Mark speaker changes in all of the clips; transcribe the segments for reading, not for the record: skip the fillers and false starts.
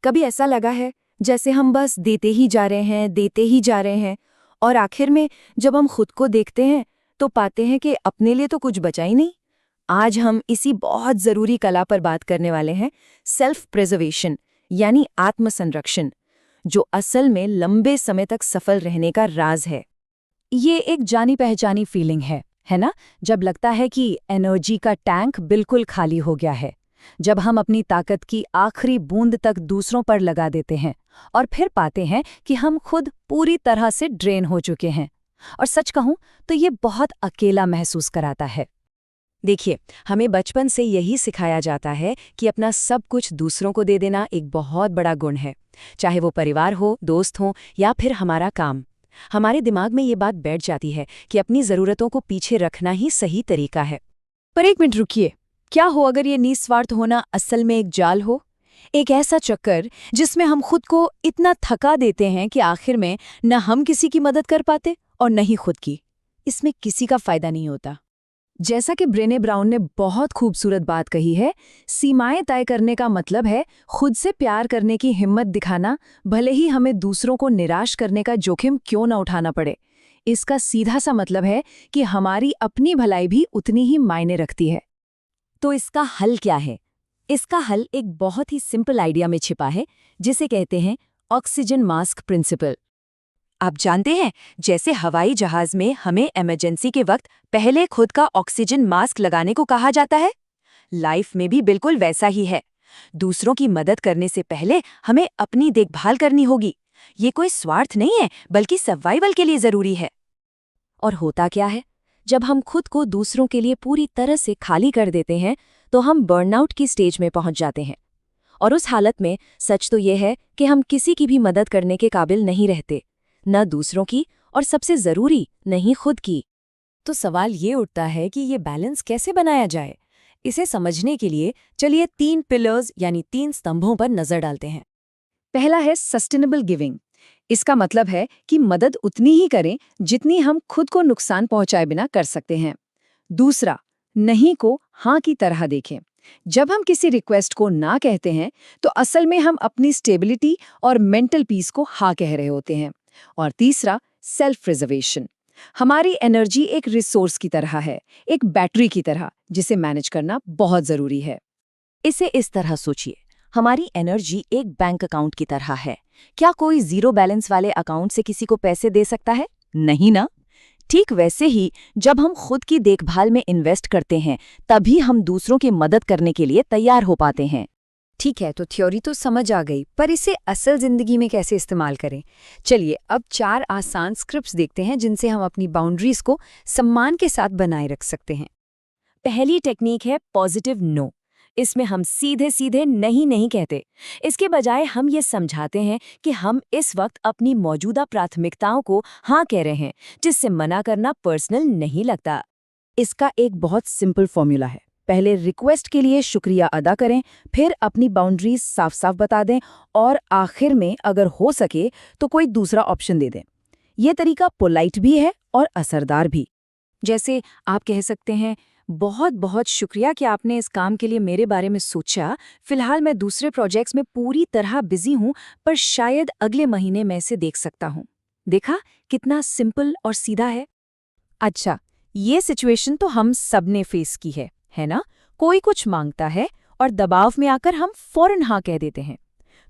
Speaker 1: कभी ऐसा लगा है जैसे हम बस देते ही जा रहे हैं, देते ही जा रहे हैं, और आखिर में जब हम खुद को देखते हैं तो पाते हैं कि अपने लिए तो कुछ बचा ही नहीं। आज हम इसी बहुत ज़रूरी कला पर बात करने वाले हैं, सेल्फ प्रिजर्वेशन यानी आत्मसंरक्षण, जो असल में लंबे समय तक सफल रहने का राज है।
Speaker 2: ये एक जानी पहचानी फीलिंग है ना? जब लगता है कि एनर्जी का टैंक बिल्कुल खाली हो गया है, जब हम अपनी ताकत की आखिरी बूंद तक दूसरों पर लगा देते हैं और फिर पाते हैं कि हम खुद पूरी तरह से ड्रेन हो चुके हैं। और सच कहूं तो ये बहुत अकेला महसूस कराता है।
Speaker 1: देखिए, हमें बचपन से यही सिखाया जाता है कि अपना सब कुछ दूसरों को दे देना एक बहुत बड़ा गुण है, चाहे वो परिवार हो, दोस्त हो या फिर हमारा काम। हमारे दिमाग में ये बात बैठ जाती है कि अपनी ज़रूरतों को पीछे रखना ही सही तरीका है।
Speaker 2: पर एक मिनट रुकिए, क्या हो अगर ये निस्वार्थ होना असल में एक जाल हो? एक ऐसा चक्कर जिसमें हम खुद को इतना थका देते हैं कि आखिर में न हम किसी की मदद कर पाते और न ही खुद की। इसमें किसी का फायदा नहीं होता। जैसा कि ब्रेने ब्राउन ने बहुत खूबसूरत बात कही है, सीमाएं तय करने का मतलब है खुद से प्यार करने की हिम्मत दिखाना, भले ही हमें दूसरों को निराश करने का जोखिम क्यों न उठाना पड़े। इसका सीधा सा मतलब है कि हमारी अपनी भलाई भी उतनी ही मायने रखती है।
Speaker 1: तो इसका हल क्या है? इसका हल एक बहुत ही सिंपल आइडिया में छिपा है, जिसे कहते हैं ऑक्सीजन मास्क प्रिंसिपल। आप जानते हैं, जैसे हवाई जहाज में हमें इमरजेंसी के वक्त पहले खुद का ऑक्सीजन मास्क लगाने को कहा जाता है, लाइफ में भी बिल्कुल वैसा ही है। दूसरों की मदद करने से पहले हमें अपनी देखभाल करनी होगी। ये कोई स्वार्थ नहीं है, बल्कि सर्वाइवल के लिए जरूरी है। और होता क्या है, जब हम खुद को दूसरों के लिए पूरी तरह से खाली कर देते हैं तो हम बर्नआउट की स्टेज में पहुंच जाते हैं। और उस हालत में सच तो ये है कि हम किसी की भी मदद करने के काबिल नहीं रहते, न दूसरों की और सबसे जरूरी नहीं खुद की। तो सवाल ये उठता है कि ये बैलेंस कैसे बनाया जाए? इसे समझने के लिए चलिए 3 पिलर्स यानी 3 स्तंभों पर नजर डालते हैं।
Speaker 2: पहला है सस्टेनेबल गिविंग। इसका मतलब है कि मदद उतनी ही करें जितनी हम खुद को नुकसान पहुंचाए बिना कर सकते हैं। दूसरा, नहीं को हाँ की तरह देखें। जब हम किसी रिक्वेस्ट को ना कहते हैं तो असल में हम अपनी स्टेबिलिटी और मेंटल पीस को हाँ कह रहे होते हैं। और तीसरा, सेल्फ प्रिजर्वेशन। हमारी एनर्जी एक रिसोर्स की तरह है, एक बैटरी की तरह, जिसे मैनेज करना बहुत जरूरी है।
Speaker 1: इसे इस तरह सोचिए, हमारी एनर्जी एक बैंक अकाउंट की तरह है। क्या कोई जीरो बैलेंस वाले अकाउंट से किसी को पैसे दे सकता है? नहीं ना। ठीक वैसे ही जब हम खुद की देखभाल में इन्वेस्ट करते हैं, तभी हम दूसरों की मदद करने के लिए तैयार हो पाते हैं।
Speaker 2: ठीक है, तो थ्योरी तो समझ आ गई, पर इसे असल जिंदगी में कैसे इस्तेमाल करें? चलिए अब 4 आसान स्क्रिप्ट्स देखते हैं जिनसे हम अपनी बाउंड्रीज को सम्मान के साथ बनाए रख सकते हैं।
Speaker 1: पहली टेक्निक है पॉजिटिव नो। इसमें हम सीधे सीधे नहीं नहीं कहते। इसके बजाय हम ये समझाते हैं कि हम इस वक्त अपनी मौजूदा प्राथमिकताओं को हाँ कह रहे हैं, जिससे मना करना पर्सनल नहीं लगता। इसका एक बहुत सिंपल फॉर्मूला है। पहले रिक्वेस्ट के लिए शुक्रिया अदा करें, फिर अपनी बाउंड्रीज साफ साफ बता दें और आखिर में अगर हो सके तो कोई दूसरा ऑप्शन दे दें। यह तरीका पोलाइट भी है और असरदार भी। जैसे आप कह सकते हैं, बहुत बहुत शुक्रिया कि आपने इस काम के लिए मेरे बारे में सोचा। फिलहाल मैं दूसरे प्रोजेक्ट्स में पूरी तरह बिजी हूं, पर शायद अगले महीने मैं इसे देख सकता हूं। देखा कितना सिंपल और सीधा है।
Speaker 2: अच्छा, ये सिचुएशन तो हम सबने फेस की है ना? कोई कुछ मांगता है और दबाव में आकर हम फौरन हाँ कह देते हैं।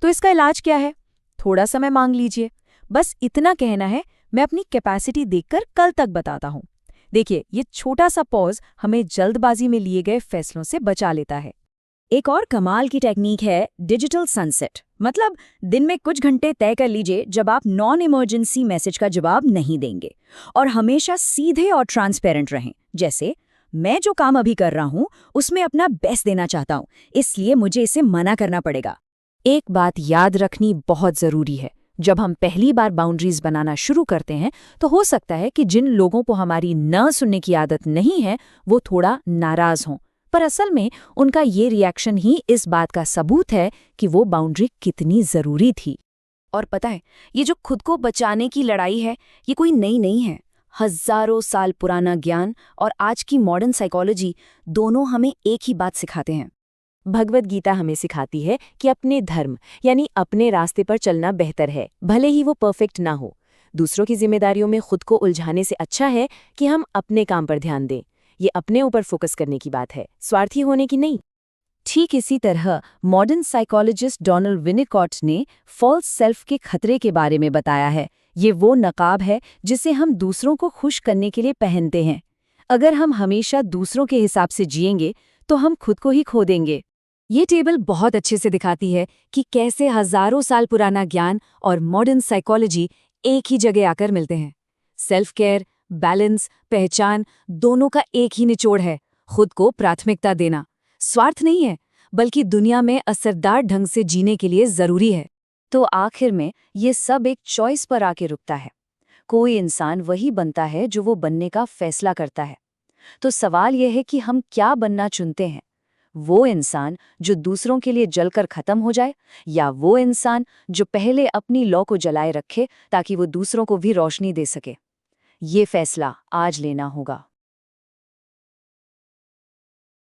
Speaker 2: तो इसका इलाज क्या है? थोड़ा समय मांग लीजिए। बस इतना कहना है, मैं अपनी कैपेसिटी देखकर कल तक बताता हूँ। देखिए, ये छोटा सा पॉज हमें जल्दबाजी में लिए गए फैसलों से बचा लेता है।
Speaker 1: एक और कमाल की टेक्निक है डिजिटल सनसेट। मतलब दिन में कुछ घंटे तय कर लीजिए जब आप नॉन इमरजेंसी मैसेज का जवाब नहीं देंगे, और हमेशा सीधे और ट्रांसपेरेंट रहें। जैसे, मैं जो काम अभी कर रहा हूं उसमें अपना बेस्ट देना चाहता हूं, इसलिए मुझे इसे मना करना पड़ेगा। एक बात याद रखनी बहुत जरूरी है, जब हम पहली बार बाउंड्रीज बनाना शुरू करते हैं तो हो सकता है कि जिन लोगों को हमारी न सुनने की आदत नहीं है वो थोड़ा नाराज हों, पर असल में उनका ये रिएक्शन ही इस बात का सबूत है कि वो बाउंड्री कितनी जरूरी थी। और पता है, ये जो खुद को बचाने की लड़ाई है, ये कोई नई नहीं है। हजारों साल पुराना ज्ञान और आज की मॉडर्न साइकोलॉजी दोनों हमें एक ही बात सिखाते हैं।
Speaker 2: भगवद गीता हमें सिखाती है कि अपने धर्म यानी अपने रास्ते पर चलना बेहतर है, भले ही वो परफेक्ट ना हो। दूसरों की जिम्मेदारियों में खुद को उलझाने से अच्छा है कि हम अपने काम पर ध्यान दें। ये अपने ऊपर फोकस करने की बात है, स्वार्थी होने की नहीं।
Speaker 1: ठीक इसी तरह मॉडर्न साइकोलॉजिस्ट डोनाल्ड विनिकॉट ने फॉल्स सेल्फ के खतरे के बारे में बताया है। ये वो नकाब है जिसे हम दूसरों को खुश करने के लिए पहनते हैं। अगर हम हमेशा दूसरों के हिसाब से जिएंगे तो हम खुद को ही खो देंगे। ये टेबल बहुत अच्छे से दिखाती है कि कैसे हजारों साल पुराना ज्ञान और मॉडर्न साइकोलॉजी एक ही जगह आकर मिलते हैं। सेल्फ केयर, बैलेंस, पहचान दोनों का एक ही निचोड़ है, खुद को प्राथमिकता देना। स्वार्थ नहीं है, बल्कि दुनिया में असरदार ढंग से जीने के लिए जरूरी है। तो आखिर में ये सब एक चॉइस पर आके रुकता है। कोई इंसान वही बनता है जो वो बनने का फैसला करता है। तो सवाल यह है कि हम क्या बनना चुनते हैं? वो इंसान जो दूसरों के लिए जलकर खत्म हो जाए, या वो इंसान जो पहले अपनी लौ को जलाए रखे ताकि वो दूसरों को भी रोशनी दे सके? ये फैसला आज लेना होगा।